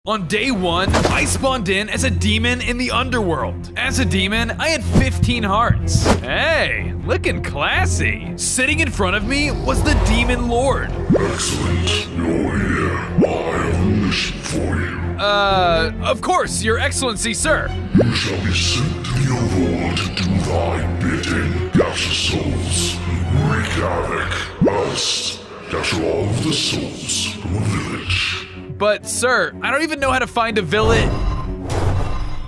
On day 1, I spawned in as a demon in the underworld. As a demon, I had 15 hearts. Hey, looking classy. Sitting in front of me was the Demon Lord. Excellent, you're here. I have a mission for you. Of course, Your Excellency, sir. You shall be sent to the overworld to do thy bidding. Capture souls, wreak havoc, must capture all of the souls from a village. But, sir, I don't even know how to find a village.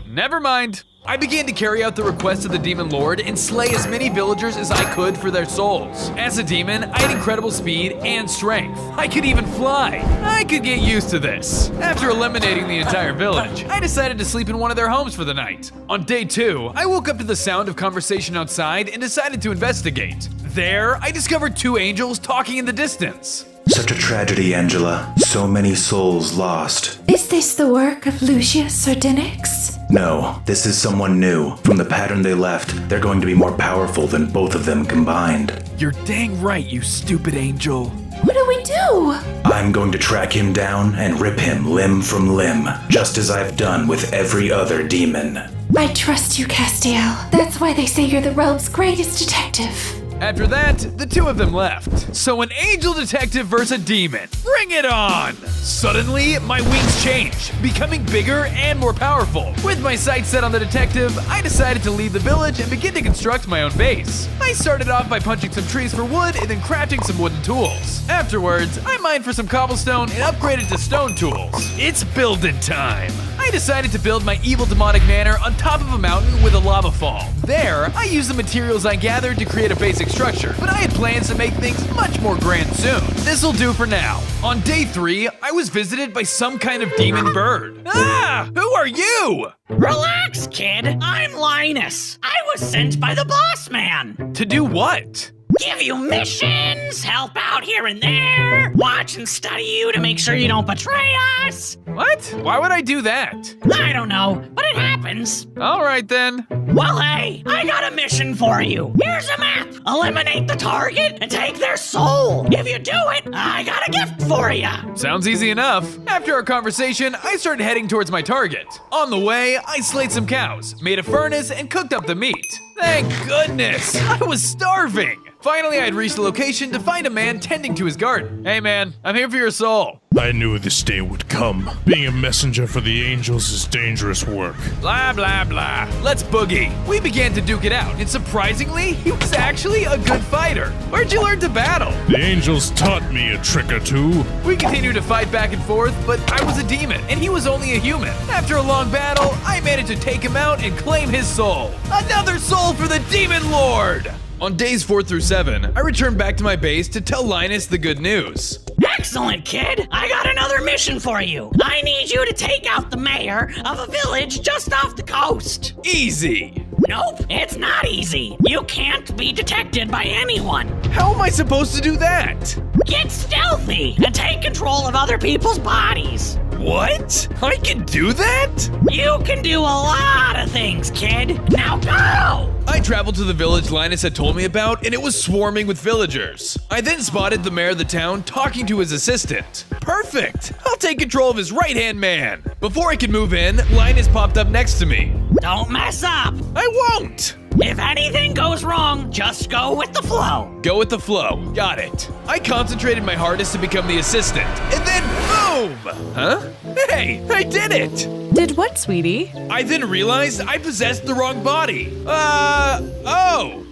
Never mind. I began to carry out the request of the Demon Lord and slay as many villagers as I could for their souls. As a demon, I had incredible speed and strength. I could even fly. I could get used to this. After eliminating the entire village, I decided to sleep in one of their homes for the night. On day 2, I woke up to the sound of conversation outside and decided to investigate. There, I discovered 2 angels talking in the distance. Such a tragedy, Angela. So many souls lost. Is this the work of Lucius Sardinix? No, this is someone new. From the pattern they left, they're going to be more powerful than both of them combined. You're dang right, you stupid angel. What do we do? I'm going to track him down and rip him limb from limb, just as I've done with every other demon. I trust you, Castiel. That's why they say you're the realm's greatest detective. After that, the 2 of them left. So an angel detective versus a demon. Bring it on! Suddenly, my wings changed, becoming bigger and more powerful. With my sights set on the detective, I decided to leave the village and begin to construct my own base. I started off by punching some trees for wood and then crafting some wooden tools. Afterwards, I mined for some cobblestone and upgraded to stone tools. It's building time. I decided to build my evil demonic manor on top of a mountain with a lava fall. There, I used the materials I gathered to create a basic structure, but I had plans to make things much more grand soon. This'll do for now. On day 3, I was visited by some kind of demon bird. Ah! Who are you? Relax, kid. I'm Linus. I was sent by the boss man. To do what? Give you missions, help out here and there, watch and study you to make sure you don't betray us. What? Why would I do that? I don't know, but it happens. All right then. Well, hey, I got a mission for you. Here's a map. Eliminate the target and take their soul. If you do it, I got a gift for you. Sounds easy enough. After our conversation, I started heading towards my target. On the way, I slayed some cows, made a furnace, and cooked up the meat. Thank goodness! I was starving! Finally, I had reached the location to find a man tending to his garden. Hey man, I'm here for your soul. I knew this day would come. Being a messenger for the angels is dangerous work. Blah, blah, blah. Let's boogie. We began to duke it out, and surprisingly, he was actually a good fighter. Where'd you learn to battle? The angels taught me a trick or two. We continued to fight back and forth, but I was a demon, and he was only a human. After a long battle, I managed to take him out and claim his soul. Another soul for the Demon Lord! On days 4 through 7, I returned back to my base to tell Linus the good news. Excellent, kid. I got another mission for you. I need you to take out the mayor of a village just off the coast. Easy. Nope, it's not easy. You can't be detected by anyone. How am I supposed to do that? Get stealthy and take control of other people's bodies. What? I can do that? You can do a lot of things, kid. Now go! I traveled to the village Linus had told me about, and it was swarming with villagers. I then spotted the mayor of the town talking to his assistant. Perfect! I'll take control of his right-hand man. Before I could move in, Linus popped up next to me. Don't mess up. I won't! If anything goes wrong, just go with the flow. Go with the flow. Got it. I concentrated my hardest to become the assistant, and then boom! Huh? Hey, I did it! Did what, sweetie? I then realized I possessed the wrong body.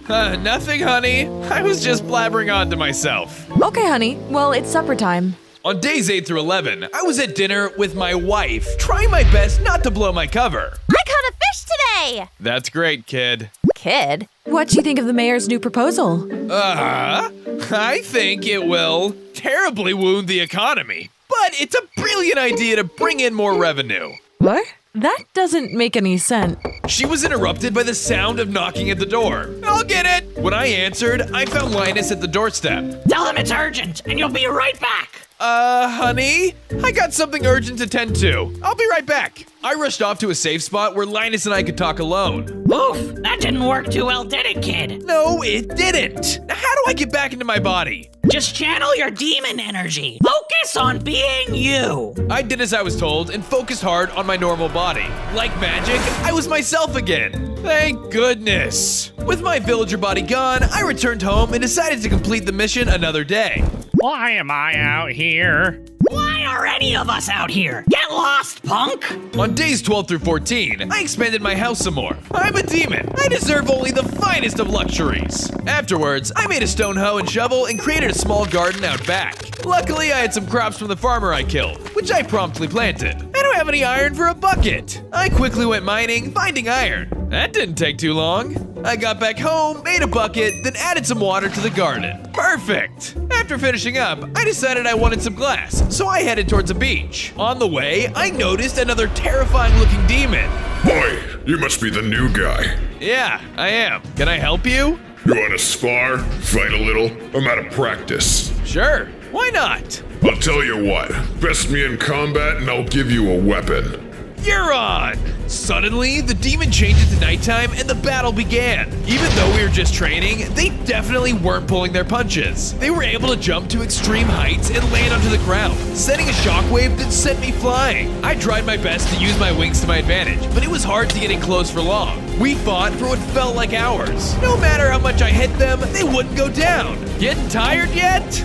Nothing, honey. I was just blabbering on to myself. Okay, honey. Well, it's supper time. On days 8 through 11, I was at dinner with my wife, trying my best not to blow my cover. I caught a fish today! That's great, kid. Kid? What do you think of the mayor's new proposal? I think it will terribly wound the economy. But it's a brilliant idea to bring in more revenue. What? That doesn't make any sense. She was interrupted by the sound of knocking at the door. I'll get it! When I answered, I found Linus at the doorstep. Tell him it's urgent, and you'll be right back. Honey? I got something urgent to tend to. I'll be right back. I rushed off to a safe spot where Linus and I could talk alone. Oof, that didn't work too well, did it, kid? No, it didn't. Now, how do I get back into my body? Just channel your demon energy. Focus on being you. I did as I was told and focused hard on my normal body. Like magic, I was myself again. Thank goodness. With my villager body gone, I returned home and decided to complete the mission another day. Why am I out here? Why are any of us out here? Get lost, punk! On days 12 through 14, I expanded my house some more. I'm a demon. I deserve only the finest of luxuries. Afterwards, I made a stone hoe and shovel and created a small garden out back. Luckily, I had some crops from the farmer I killed, which I promptly planted. I don't have any iron for a bucket. I quickly went mining, finding iron. That didn't take too long. I got back home, made a bucket, then added some water to the garden. Perfect! After finishing up, I decided I wanted some glass, so I headed towards a beach. On the way, I noticed another terrifying looking demon. Boy, you must be the new guy. Yeah, I am. Can I help you? You wanna spar? Fight a little? I'm out of practice. Sure, why not? I'll tell you what, best me in combat and I'll give you a weapon. You're on! Suddenly, the demon changed into nighttime and the battle began. Even though we were just training, they definitely weren't pulling their punches. They were able to jump to extreme heights and land onto the ground, sending a shockwave that sent me flying. I tried my best to use my wings to my advantage, but it was hard to get in close for long. We fought for what felt like hours. No matter how much I hit them, they wouldn't go down. Getting tired yet?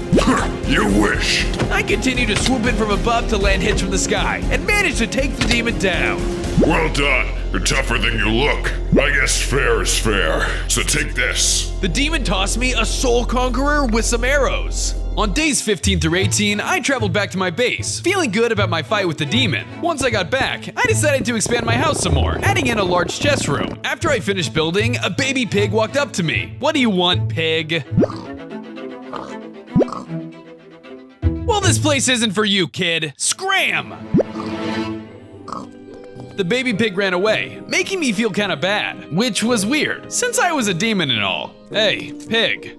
You wish. I continued to swoop in from above to land hits from the sky, and managed to take the demon down. Well done. You're tougher than you look. I guess fair is fair. So take this. The demon tossed me a soul conqueror with some arrows. On days 15 through 18, I traveled back to my base, feeling good about my fight with the demon. Once I got back, I decided to expand my house some more, adding in a large chest room. After I finished building, a baby pig walked up to me. What do you want, pig? Well, this place isn't for you, kid. Scram! The baby pig ran away, making me feel kinda bad, which was weird, since I was a demon and all. Hey, pig.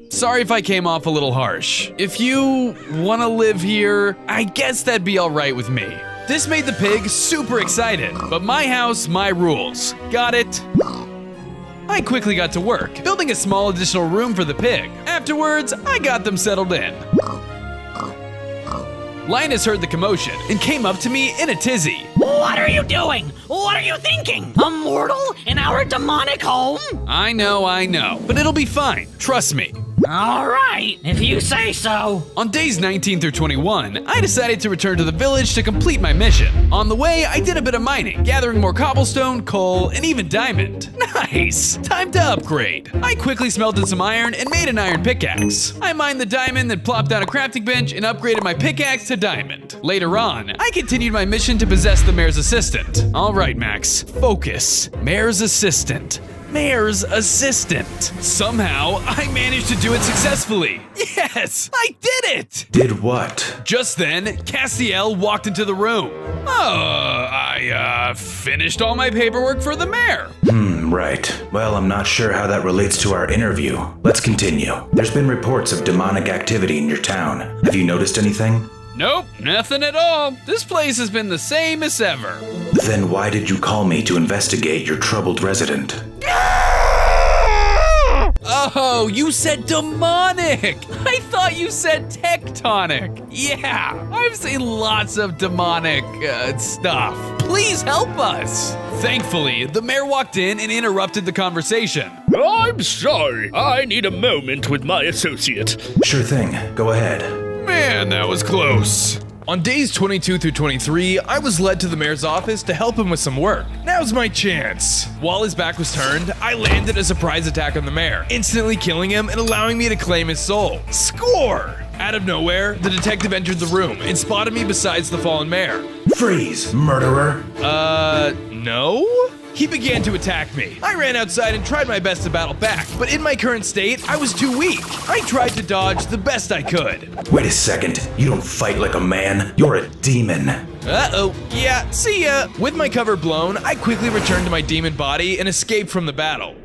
Sorry if I came off a little harsh. If you wanna live here, I guess that'd be alright with me. This made the pig super excited, but my house, my rules. Got it? I quickly got to work, building a small additional room for the pig. Afterwards, I got them settled in. Linus heard the commotion and came up to me in a tizzy. What are you doing? What are you thinking? A mortal in our demonic home? I know, but it'll be fine. Trust me. All right, if you say so. On days 19 through 21, I decided to return to the village to complete my mission. On the way, I did a bit of mining, gathering more cobblestone, coal, and even diamond. Nice! Time to upgrade. I quickly smelted some iron and made an iron pickaxe. I mined the diamond, then plopped down a crafting bench and upgraded my pickaxe to diamond. Later on, I continued my mission to possess the mayor's assistant. All right, Max, focus. Mayor's assistant. Mayor's assistant. Somehow, I managed to do it successfully. Yes, I did it! Did what? Just then, Castiel walked into the room. I finished all my paperwork for the mayor. Right. Well, I'm not sure how that relates to our interview. Let's continue. There's been reports of demonic activity in your town. Have you noticed anything? Nope, nothing at all. This place has been the same as ever. Then why did you call me to investigate your troubled resident? Oh, you said demonic! I thought you said tectonic. Yeah, I've seen lots of demonic stuff. Please help us. Thankfully, the mayor walked in and interrupted the conversation. I'm sorry. I need a moment with my associate. Sure thing. Go ahead. Man, that was close. On days 22 through 23, I was led to the mayor's office to help him with some work. Now's my chance. While his back was turned, I landed a surprise attack on the mayor, instantly killing him and allowing me to claim his soul. Score! Out of nowhere, the detective entered the room and spotted me besides the fallen mayor. Freeze, murderer! No? He began to attack me. I ran outside and tried my best to battle back, but in my current state, I was too weak. I tried to dodge the best I could. Wait a second. You don't fight like a man. You're a demon. Uh-oh. Yeah, see ya. With my cover blown, I quickly returned to my demon body and escaped from the battle.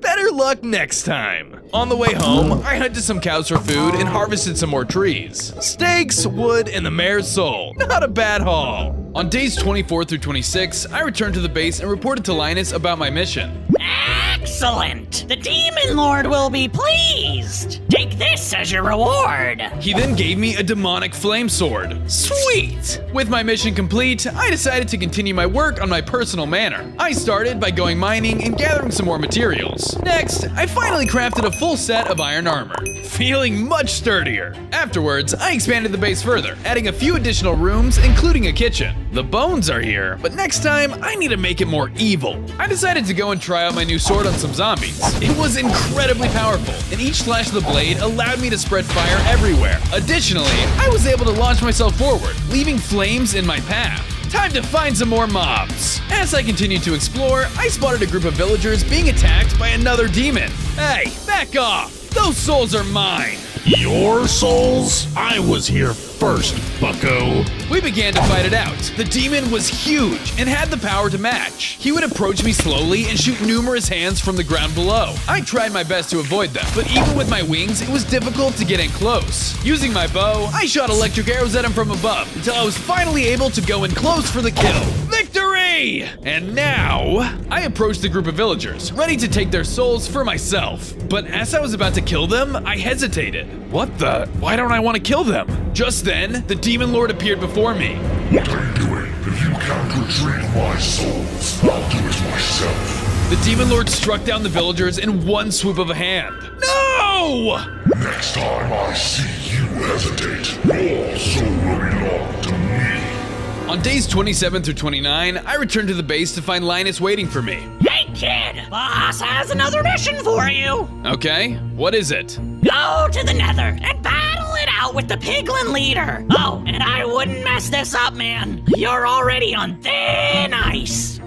Better luck next time. On the way home, I hunted some cows for food and harvested some more trees. Steaks, wood, and the mayor's soul. Not a bad haul. On days 24 through 26, I returned to the base and reported to Linus about my mission. Excellent! The Demon Lord will be pleased! Take this as your reward! He then gave me a demonic flame sword. Sweet! With my mission complete, I decided to continue my work on my personal manner. I started by going mining and gathering some more materials. Next, I finally crafted a full set of iron armor, feeling much sturdier. Afterwards, I expanded the base further, adding a few additional rooms, including a kitchen. The bones are here, but next time, I need to make it more evil. I decided to go and try out my new sword on some zombies. It was incredibly powerful, and each slash of the blade allowed me to spread fire everywhere. Additionally, I was able to launch myself forward, leaving flames in my path. Time to find some more mobs. As I continued to explore, I spotted a group of villagers being attacked by another demon. Hey, back off! Those souls are mine! Your souls? I was here first, bucko. We began to fight it out. The demon was huge and had the power to match. He would approach me slowly and shoot numerous hands from the ground below. I tried my best to avoid them, but even with my wings, it was difficult to get in close. Using my bow, I shot electric arrows at him from above until I was finally able to go in close for the kill. Victory! And now, I approached the group of villagers, ready to take their souls for myself. But as I was about to kill them, I hesitated. What the? Why don't I want to kill them? Just then, the Demon Lord appeared before me. What are you doing? If you can't retrieve my souls, I'll do it myself. The Demon Lord struck down the villagers in one swoop of a hand. No! Next time I see you hesitate, your soul will belong to me. On days 27 through 29, I returned to the base to find Linus waiting for me. Hey kid, boss has another mission for you! Okay, what is it? Go to the Nether and battle it out with the Piglin leader! Oh, and I wouldn't mess this up, man. You're already on thin ice!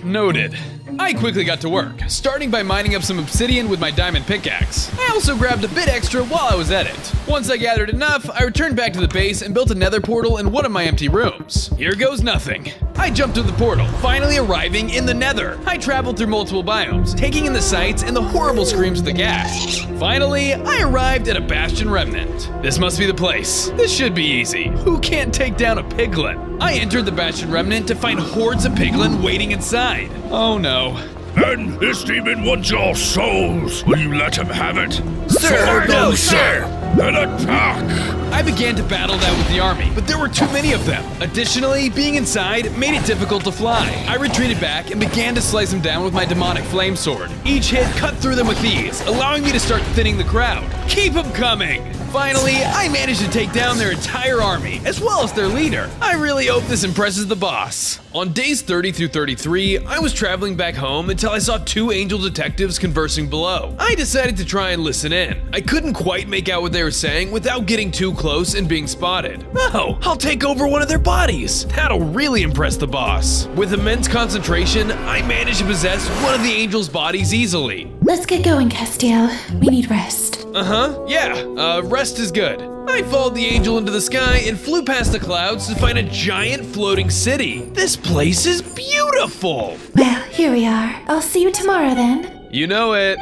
Noted. I quickly got to work, starting by mining up some obsidian with my diamond pickaxe. I also grabbed a bit extra while I was at it. Once I gathered enough, I returned back to the base and built a nether portal in one of my empty rooms. Here goes nothing. I jumped through the portal, finally arriving in the nether. I traveled through multiple biomes, taking in the sights and the horrible screams of the ghast. Finally, I arrived at a bastion remnant. This must be the place. This should be easy. Who can't take down a piglin? I entered the bastion remnant to find hordes of piglin waiting inside. Oh no. And this demon wants your souls. Will you let him have it? Sir, no, sir. An attack! I began to battle that with the army, but there were too many of them. Additionally, being inside made it difficult to fly. I retreated back and began to slice them down with my demonic flame sword. Each hit cut through them with ease, allowing me to start thinning the crowd. Keep them coming! Finally, I managed to take down their entire army, as well as their leader. I really hope this impresses the boss. On days 30 through 33, I was traveling back home until I saw two angel detectives conversing below. I decided to try and listen in. I couldn't quite make out what they were saying without getting too close and being spotted. Oh, I'll take over one of their bodies. That'll really impress the boss. With immense concentration, I managed to possess one of the angel's bodies easily. Let's get going, Castiel. We need rest. Yeah, rest is good. I followed the angel into the sky and flew past the clouds to find a giant floating city. This place is beautiful. Well, here we are. I'll see you tomorrow then. You know it.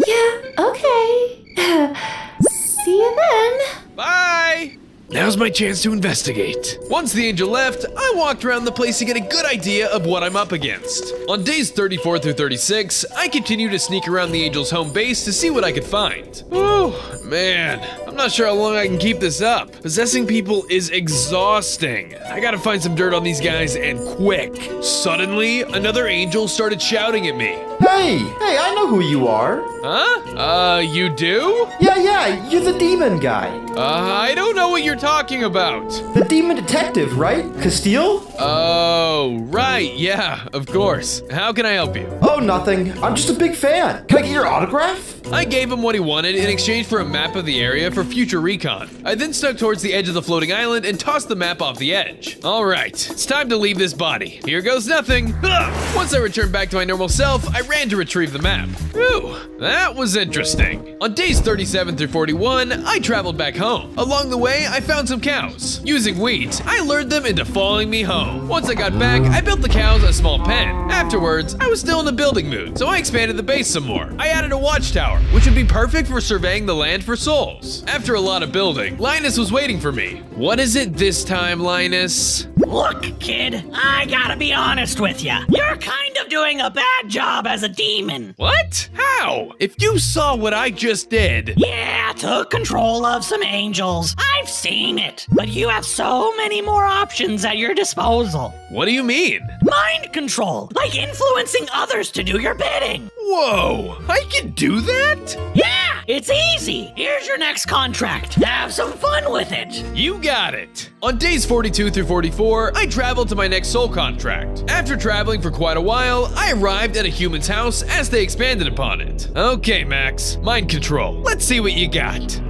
Yeah, okay. See you then. Bye. Now's my chance to investigate. Once the angel left, I walked around the place to get a good idea of what I'm up against. On days 34 through 36, I continued to sneak around the angel's home base to see what I could find. Oh, man. I'm not sure how long I can keep this up. Possessing people is exhausting. I gotta find some dirt on these guys and quick. Suddenly, another angel started shouting at me. Hey, I know who you are. Huh? You do? Yeah, you're the demon guy. I don't know what you're talking about. The demon detective, right? Castile? Oh, right, yeah, of course. How can I help you? Oh, nothing. I'm just a big fan. Can I get your autograph? I gave him what he wanted in exchange for a map of the area for future recon. I then snuck towards the edge of the floating island and tossed the map off the edge. All right, it's time to leave this body. Here goes nothing. Ugh. Once I returned back to my normal self, I ran to retrieve the map. Ooh, that was interesting. On days 37 through 41, I traveled back home. Along the way, I found some cows. Using wheat, I lured them into following me home. Once I got back, I built the cows a small pen. Afterwards, I was still in a building mood, so I expanded the base some more. I added a watchtower, which would be perfect for surveying the land for souls. After a lot of building, Linus was waiting for me. What is it this time, Linus? Look, kid, I gotta be honest with you. You're kind of doing a bad job as a demon. What? How? If you saw what I just did. Yeah, took control of some angels. I've seen it. But you have so many more options at your disposal. What do you mean? Mind control, like influencing others to do your bidding. Whoa, I can do that? Yeah, it's easy. Here's your next contract. Have some fun with it. You got it. On days 42 through 44, I traveled to my next soul contract. After traveling for quite a while, I arrived at a human's house as they expanded upon it. Okay, Max, mind control. Let's see what you got.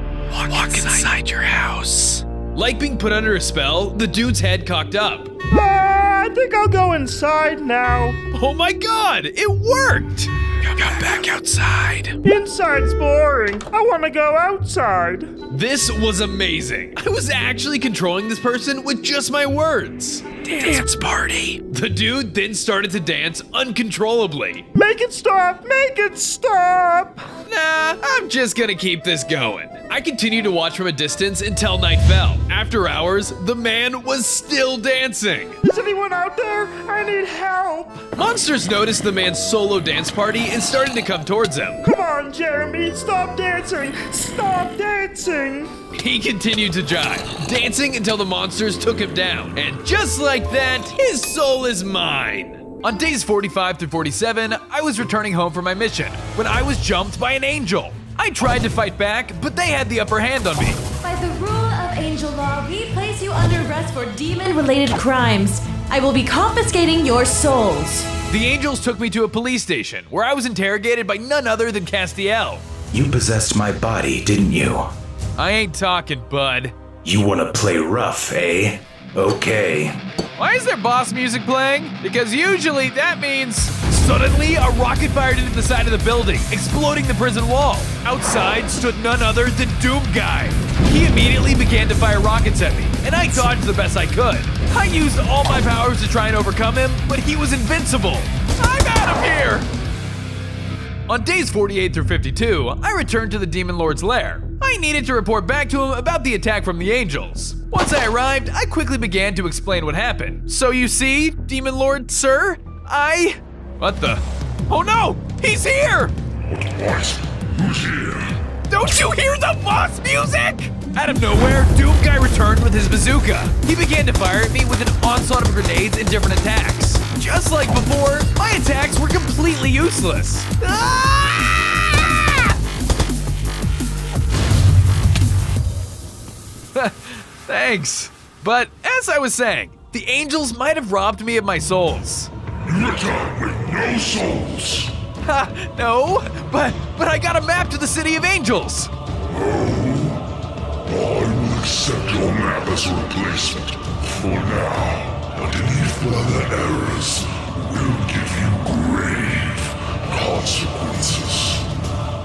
Walk inside your house. Like being put under a spell, the dude's head cocked up. I think I'll go inside now. Oh my god, it worked! Go back outside. Inside's boring. I want to go outside. This was amazing. I was actually controlling this person with just my words. Dance party. The dude then started to dance uncontrollably. Make it stop! Make it stop! Nah, I'm just gonna keep this going. I continued to watch from a distance until night fell. After hours, the man was still dancing. Is anyone out there? I need help. Monsters noticed the man's solo dance party and started to come towards him. Come on, Jeremy, stop dancing! Stop dancing! He continued to jive, dancing until the monsters took him down. And just like that, his soul is mine. On days 45 through 47, I was returning home from my mission when I was jumped by an angel. I tried to fight back, but they had the upper hand on me. By the rule of angel law, we place you under arrest for demon-related crimes. I will be confiscating your souls. The angels took me to a police station where I was interrogated by none other than Castiel. You possessed my body, didn't you? I ain't talking, bud. You wanna play rough, eh? Okay. Why is there boss music playing? Because usually that means... Suddenly, a rocket fired into the side of the building, exploding the prison wall. Outside stood none other than Doom Guy. He immediately began to fire rockets at me, and I dodged the best I could. I used all my powers to try and overcome him, but he was invincible. I'm out of here! On days 48 through 52, I returned to the Demon Lord's lair. I needed to report back to him about the attack from the angels. Once I arrived, I quickly began to explain what happened. So you see, Demon Lord, sir, What the? Oh no! He's here! What? Who's here? Don't you hear the boss music? Out of nowhere, Doom Guy returned with his bazooka. He began to fire at me with an onslaught of grenades and different attacks. Just like before, my attacks were completely useless. Thanks. But as I was saying, the angels might have robbed me of my souls. You returned with no souls. Ha, no, but I got a map to the City of Angels. I will accept your map as a replacement for now, but any further errors will give you grave consequences.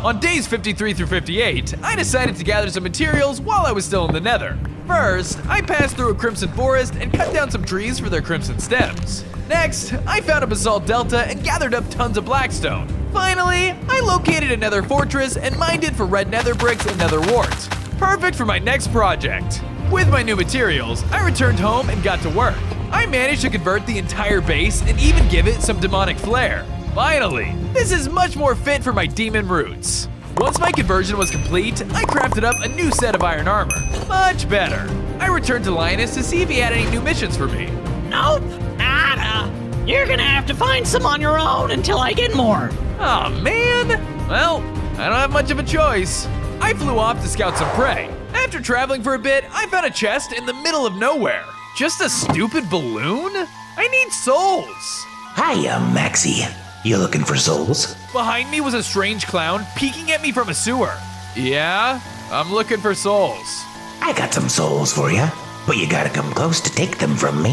On days 53 through 58, I decided to gather some materials while I was still in the Nether. First, I passed through a crimson forest and cut down some trees for their crimson stems. Next, I found a basalt delta and gathered up tons of blackstone. Finally, I located a nether fortress and mined it for red nether bricks and nether warts. Perfect for my next project. With my new materials, I returned home and got to work. I managed to convert the entire base and even give it some demonic flair. Finally, this is much more fit for my demon roots. Once my conversion was complete, I crafted up a new set of iron armor. Much better. I returned to Linus to see if he had any new missions for me. Nope, nada. You're gonna have to find some on your own until I get more. Aw, man. Well, I don't have much of a choice. I flew off to scout some prey. After traveling for a bit, I found a chest in the middle of nowhere. Just a stupid balloon? I need souls. Hiya, Maxie. You looking for souls? Behind me was a strange clown peeking at me from a sewer. Yeah, I'm looking for souls. I got some souls for you, but you gotta come close to take them from me.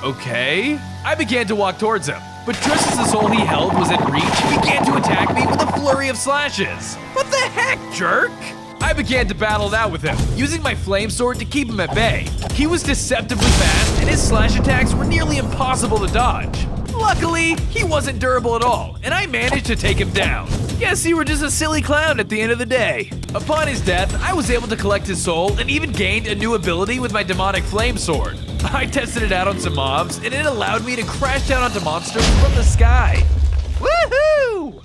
Okay. I began to walk towards him, but just as the soul he held was in reach, he began to attack me with a flurry of slashes. What the heck, jerk? I began to battle it out with him, using my flame sword to keep him at bay. He was deceptively fast, and his slash attacks were nearly impossible to dodge. Luckily, he wasn't durable at all, and I managed to take him down. Guess you were just a silly clown at the end of the day. Upon his death, I was able to collect his soul and even gained a new ability with my demonic flame sword. I tested it out on some mobs, and it allowed me to crash down onto monsters from the sky. Woohoo!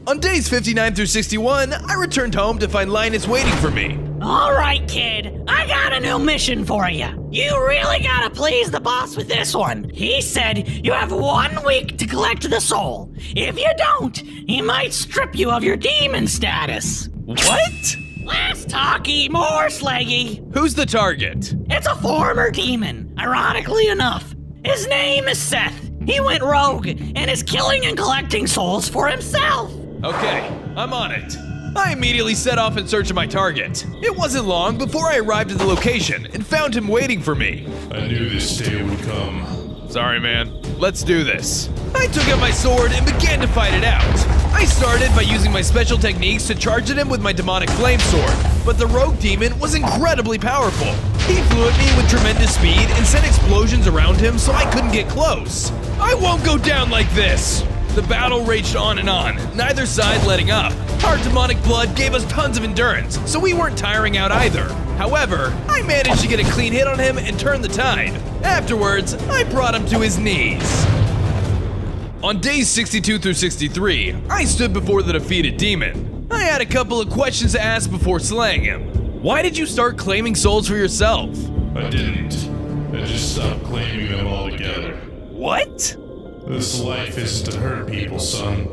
On days 59 through 61, I returned home to find Linus waiting for me. All right, kid. I got a new mission for you. You really gotta please the boss with this one. He said you have 1 week to collect the soul. If you don't, he might strip you of your demon status. What? Less talky, more slaggy. Who's the target? It's a former demon, ironically enough. His name is Seth. He went rogue and is killing and collecting souls for himself. Okay, I'm on it. I immediately set off in search of my target. It wasn't long before I arrived at the location and found him waiting for me. I knew this day would come. Sorry, man. Let's do this. I took out my sword and began to fight it out. I started by using my special techniques to charge at him with my demonic flame sword, but the rogue demon was incredibly powerful. He flew at me with tremendous speed and sent explosions around him so I couldn't get close. I won't go down like this! The battle raged on and on, neither side letting up. Our demonic blood gave us tons of endurance, so we weren't tiring out either. However, I managed to get a clean hit on him and turn the tide. Afterwards, I brought him to his knees. On days 62 through 63, I stood before the defeated demon. I had a couple of questions to ask before slaying him. Why did you start claiming souls for yourself? I didn't. I just stopped claiming them altogether. What? This life isn't to hurt people, son.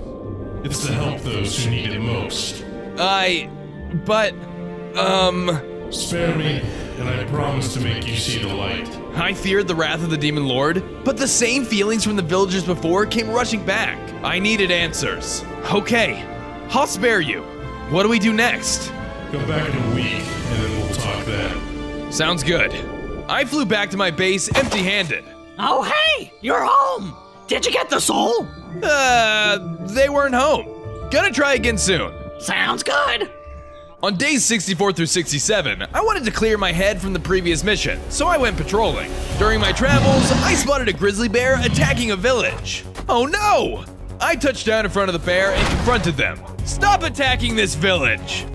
It's to help those who need it most. Spare me, and I promise to make you see the light. I feared the wrath of the Demon Lord, but the same feelings from the villagers before came rushing back. I needed answers. Okay, I'll spare you. What do we do next? Come back in a week, and then we'll talk then. Sounds good. I flew back to my base empty-handed. Oh, hey, you're home. Did you get the soul? They weren't home. Gonna try again soon. Sounds good. On days 64 through 67, I wanted to clear my head from the previous mission, so I went patrolling. During my travels, I spotted a grizzly bear attacking a village. Oh no! I touched down in front of the bear and confronted them. Stop attacking this village!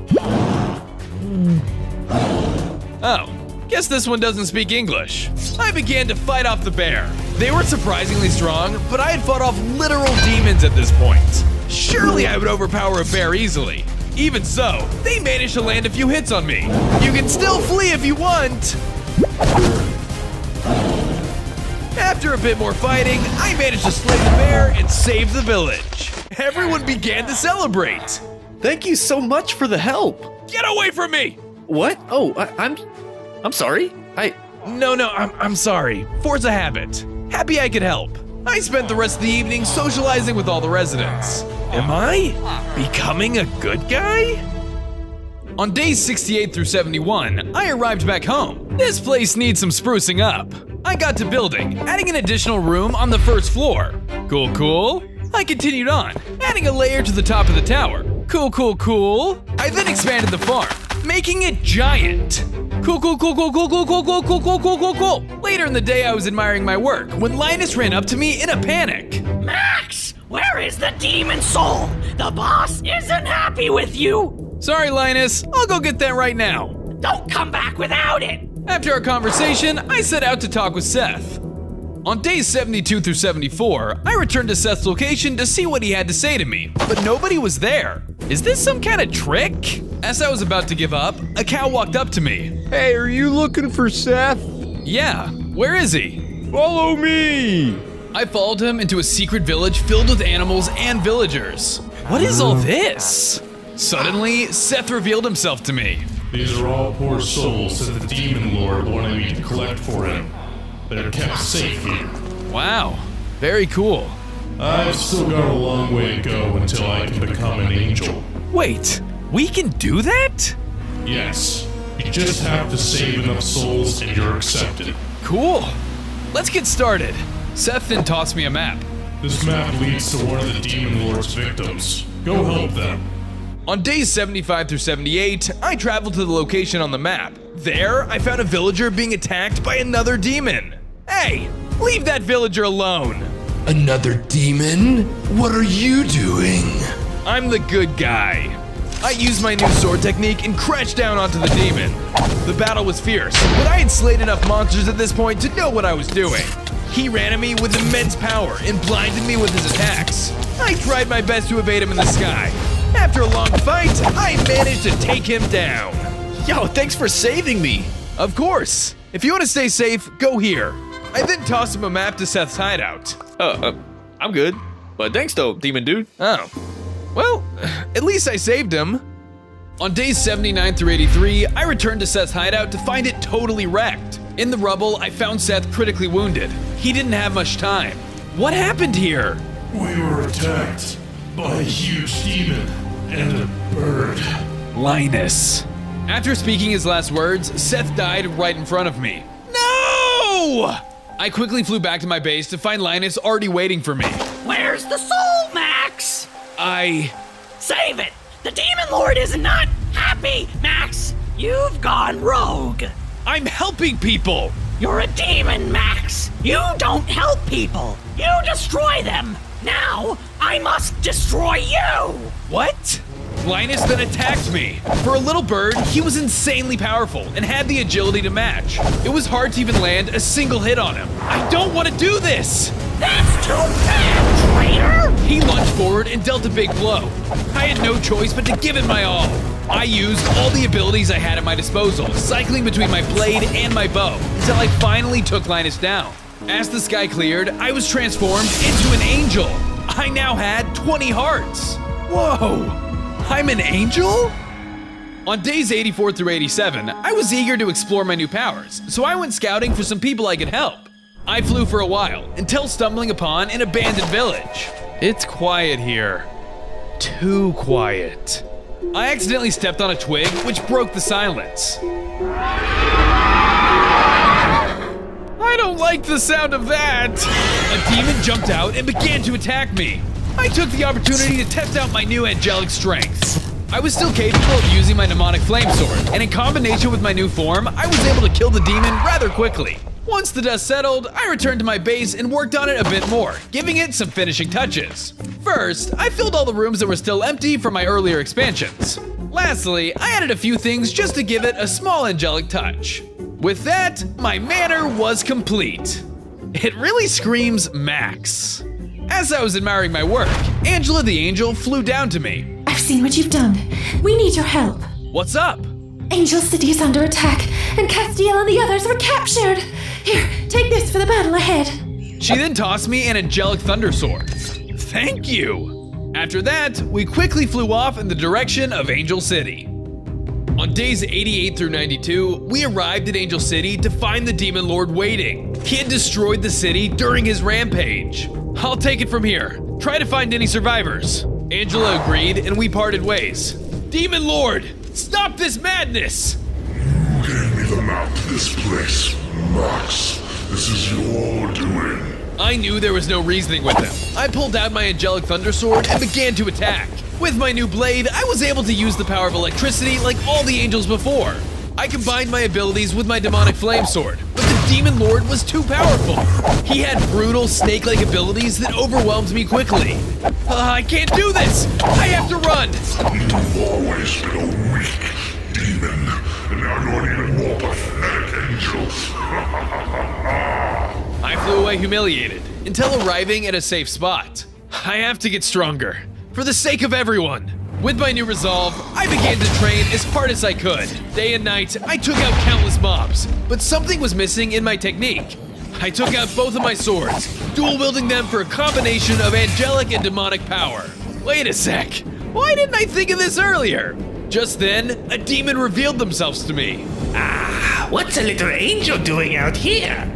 Oh, guess this one doesn't speak English. I began to fight off the bear. They were surprisingly strong, but I had fought off literal demons at this point. Surely I would overpower a bear easily. Even so, they managed to land a few hits on me. You can still flee if you want. After a bit more fighting, I managed to slay the bear and save the village. Everyone began to celebrate. Thank you so much for the help. Get away from me! What? Oh, I'm sorry. No, I'm sorry. Force a habit. Happy I could help. I spent the rest of the evening socializing with all the residents. Am I becoming a good guy? On days 68 through 71, I arrived back home. This place needs some sprucing up. I got to building, adding an additional room on the first floor. Cool. I continued on, adding a layer to the top of the tower. Cool. I then expanded the farm, making it giant. Cool. Later in the day, I was admiring my work when Linus ran up to me in a panic. Max, where is the demon soul? The boss isn't happy with you. Sorry, Linus. I'll go get that right now. Don't come back without it. After our conversation, I set out to talk with Seth. On days 72 through 74, I returned to Seth's location to see what he had to say to me, but nobody was there. Is this some kind of trick? As I was about to give up, a cow walked up to me. Hey, are you looking for Seth? Yeah, where is he? Follow me! I followed him into a secret village filled with animals and villagers. What is all this? Suddenly, Seth revealed himself to me. These are all poor souls that the Demon Lord wanted me to collect for him. They're kept safe here. Wow, very cool. I've still got a long way to go until I can become an angel. Wait, we can do that? Yes, you just have to save enough souls and you're accepted. Cool. Let's get started. Seth then tossed me a map. This map leads to one of the Demon Lord's victims. Go help them. On days 75 through 78, I traveled to the location on the map. There, I found a villager being attacked by another demon. Hey, leave that villager alone. Another demon? What are you doing? I'm the good guy. I used my new sword technique and crashed down onto the demon. The battle was fierce, but I had slayed enough monsters at this point to know what I was doing. He ran at me with immense power and blinded me with his attacks. I tried my best to evade him in the sky. After a long fight, I managed to take him down. Yo, thanks for saving me. Of course. If you want to stay safe, go here. I then tossed him a map to Seth's hideout. I'm good. But thanks though, demon dude. Oh. Well, at least I saved him. On days 79 through 83, I returned to Seth's hideout to find it totally wrecked. In the rubble, I found Seth critically wounded. He didn't have much time. What happened here? We were attacked by a huge demon and a bird. Linus. After speaking his last words, Seth died right in front of me. No! I quickly flew back to my base to find Linus already waiting for me. Where's the soul, Max? Save it! The Demon Lord is not happy, Max! You've gone rogue! I'm helping people! You're a demon, Max! You don't help people! You destroy them! Now, I must destroy you! What? Linus then attacked me. For a little bird, he was insanely powerful and had the agility to match. It was hard to even land a single hit on him. I don't want to do this! That's too bad, traitor! He lunged forward and dealt a big blow. I had no choice but to give it my all. I used all the abilities I had at my disposal, cycling between my blade and my bow, until I finally took Linus down. As the sky cleared, I was transformed into an angel. I now had 20 hearts. Whoa, I'm an angel? On days 84 through 87, I was eager to explore my new powers, so I went scouting for some people I could help. I flew for a while, until stumbling upon an abandoned village. It's quiet here. Too quiet. I accidentally stepped on a twig, which broke the silence. I don't like the sound of that! A demon jumped out and began to attack me. I took the opportunity to test out my new angelic strength. I was still capable of using my mnemonic flame sword, and in combination with my new form, I was able to kill the demon rather quickly. Once the dust settled, I returned to my base and worked on it a bit more, giving it some finishing touches. First, I filled all the rooms that were still empty from my earlier expansions. Lastly, I added a few things just to give it a small angelic touch. With that, my manor was complete. It really screams Max. As I was admiring my work, Angela the Angel flew down to me. I've seen what you've done. We need your help. What's up? Angel City is under attack, and Castiel and the others were captured. Here, take this for the battle ahead. She then tossed me an angelic thunder sword. Thank you! After that, we quickly flew off in the direction of Angel City. On days 88 through 92, we arrived at Angel City to find the Demon Lord waiting. He had destroyed the city during his rampage. I'll take it from here. Try to find any survivors. Angela agreed, and we parted ways. Demon Lord, stop this madness! You gave me the map to this place, Max. This is your doing. I knew there was no reasoning with him. I pulled out my angelic thunder sword and began to attack. With my new blade, I was able to use the power of electricity like all the angels before. I combined my abilities with my demonic flame sword, but the Demon Lord was too powerful. He had brutal snake-like abilities that overwhelmed me quickly. I can't do this! I have to run! You've always been a weak demon, and now you're an even more pathetic angel. I flew away humiliated, until arriving at a safe spot. I have to get stronger, for the sake of everyone. With my new resolve, I began to train as hard as I could. Day and night, I took out countless mobs, but something was missing in my technique. I took out both of my swords, dual-wielding them for a combination of angelic and demonic power. Wait a sec, why didn't I think of this earlier? Just then, a demon revealed themselves to me. What's a little angel doing out here?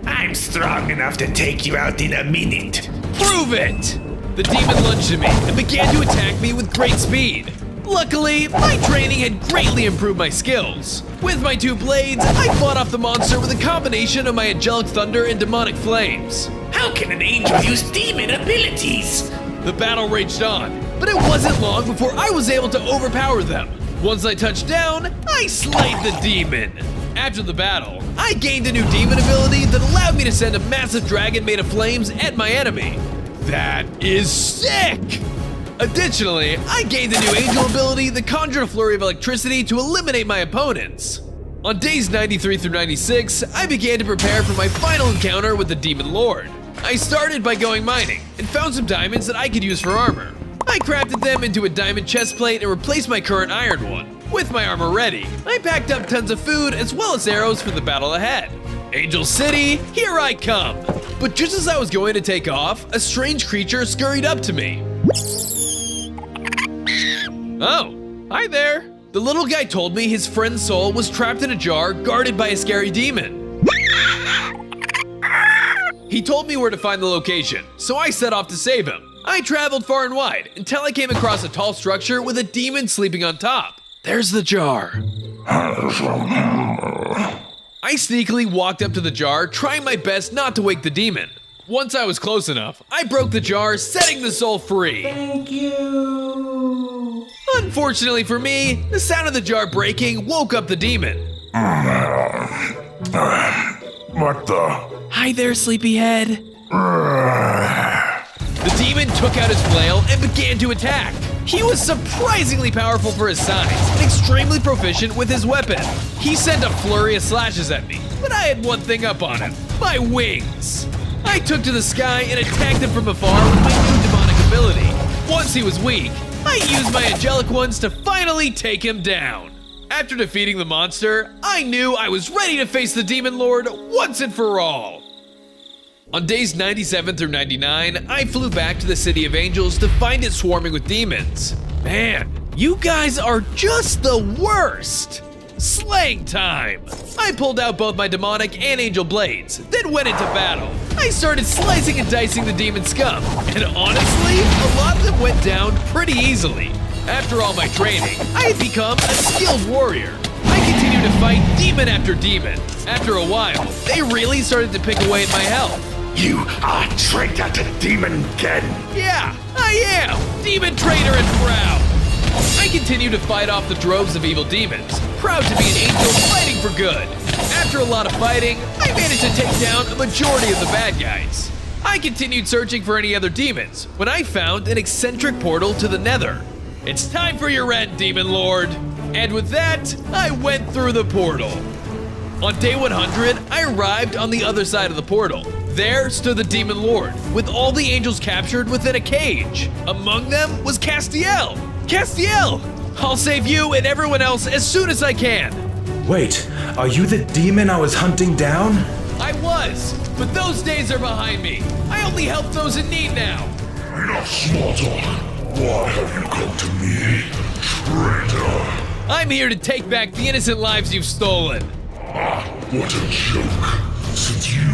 I'm strong enough to take you out in a minute. Prove it! The demon lunged at me and began to attack me with great speed. Luckily, my training had greatly improved my skills. With my two blades, I fought off the monster with a combination of my angelic thunder and demonic flames. How can an angel use demon abilities? The battle raged on, but it wasn't long before I was able to overpower them. Once I touched down, I slayed the demon. After the battle, I gained a new demon ability that allowed me me to send a massive dragon made of flames at my enemy. That is sick! Additionally, I gained the new angel ability that conjured a flurry of electricity to eliminate my opponents. On days 93 through 96, I began to prepare for my final encounter with the Demon Lord. I started by going mining and found some diamonds that I could use for armor. I crafted them into a diamond chestplate and replaced my current iron one. With my armor ready, I packed up tons of food as well as arrows for the battle ahead. Angel City, here I come! But just as I was going to take off, a strange creature scurried up to me. Oh, hi there! The little guy told me his friend's soul was trapped in a jar guarded by a scary demon. He told me where to find the location, so I set off to save him. I traveled far and wide until I came across a tall structure with a demon sleeping on top. There's the jar. I sneakily walked up to the jar, trying my best not to wake the demon. Once I was close enough, I broke the jar, setting the soul free. Thank you. Unfortunately for me, the sound of the jar breaking woke up the demon. What the? Hi there, sleepyhead. The demon took out his flail and began to attack. He was surprisingly powerful for his size and extremely proficient with his weapon. He sent a flurry of slashes at me, but I had one thing up on him: my wings. I took to the sky and attacked him from afar with my new demonic ability. Once he was weak, I used my angelic ones to finally take him down. After defeating the monster, I knew I was ready to face the Demon Lord once and for all. On days 97 through 99, I flew back to the City of Angels to find it swarming with demons. Man, you guys are just the worst! Slaying time! I pulled out both my demonic and angel blades, then went into battle. I started slicing and dicing the demon scum, and honestly, a lot of them went down pretty easily. After all my training, I had become a skilled warrior. I continued to fight demon after demon. After a while, they really started to pick away at my health. You are traitor to Demon Ken. Yeah, I am! Demon traitor and proud! I continue to fight off the droves of evil demons, proud to be an angel fighting for good. After a lot of fighting, I managed to take down a majority of the bad guys. I continued searching for any other demons when I found an eccentric portal to the Nether. It's time for your end, Demon Lord! And with that, I went through the portal. On day 100, I arrived on the other side of the portal. There stood the Demon Lord, with all the angels captured within a cage. Among them was Castiel. Castiel! I'll save you and everyone else as soon as I can. Wait, are you the demon I was hunting down? I was, but those days are behind me. I only help those in need now. Enough small talk. Why have you come to me, traitor? I'm here to take back the innocent lives you've stolen. Ah, what a joke. Since you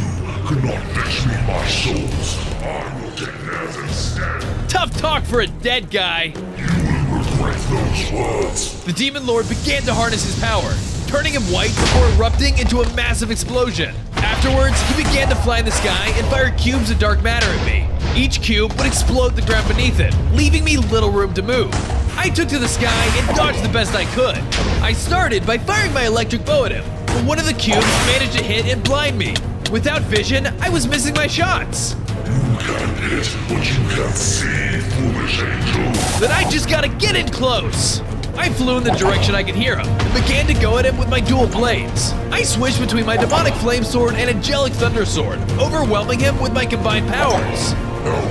could not fetch me my souls, I will get theirs instead. Tough talk for a dead guy. You will regret those words. The Demon Lord began to harness his power, turning him white before erupting into a massive explosion. Afterwards, he began to fly in the sky and fire cubes of dark matter at me. Each cube would explode the ground beneath it, leaving me little room to move. I took to the sky and dodged the best I could. I started by firing my electric bow at him, but one of the cubes managed to hit and blind me. Without vision, I was missing my shots. You can hit what you can see, foolish angel. Then I just gotta get in close. I flew in the direction I could hear him and began to go at him with my dual blades. I switched between my demonic flame sword and angelic thunder sword, overwhelming him with my combined powers. No,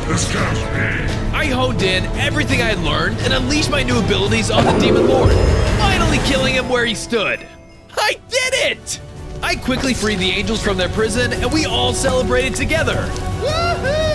this can't be. I honed in everything I had learned and unleashed my new abilities on the Demon Lord, finally killing him where he stood. I did it! I quickly freed the angels from their prison and we all celebrated together. Woohoo!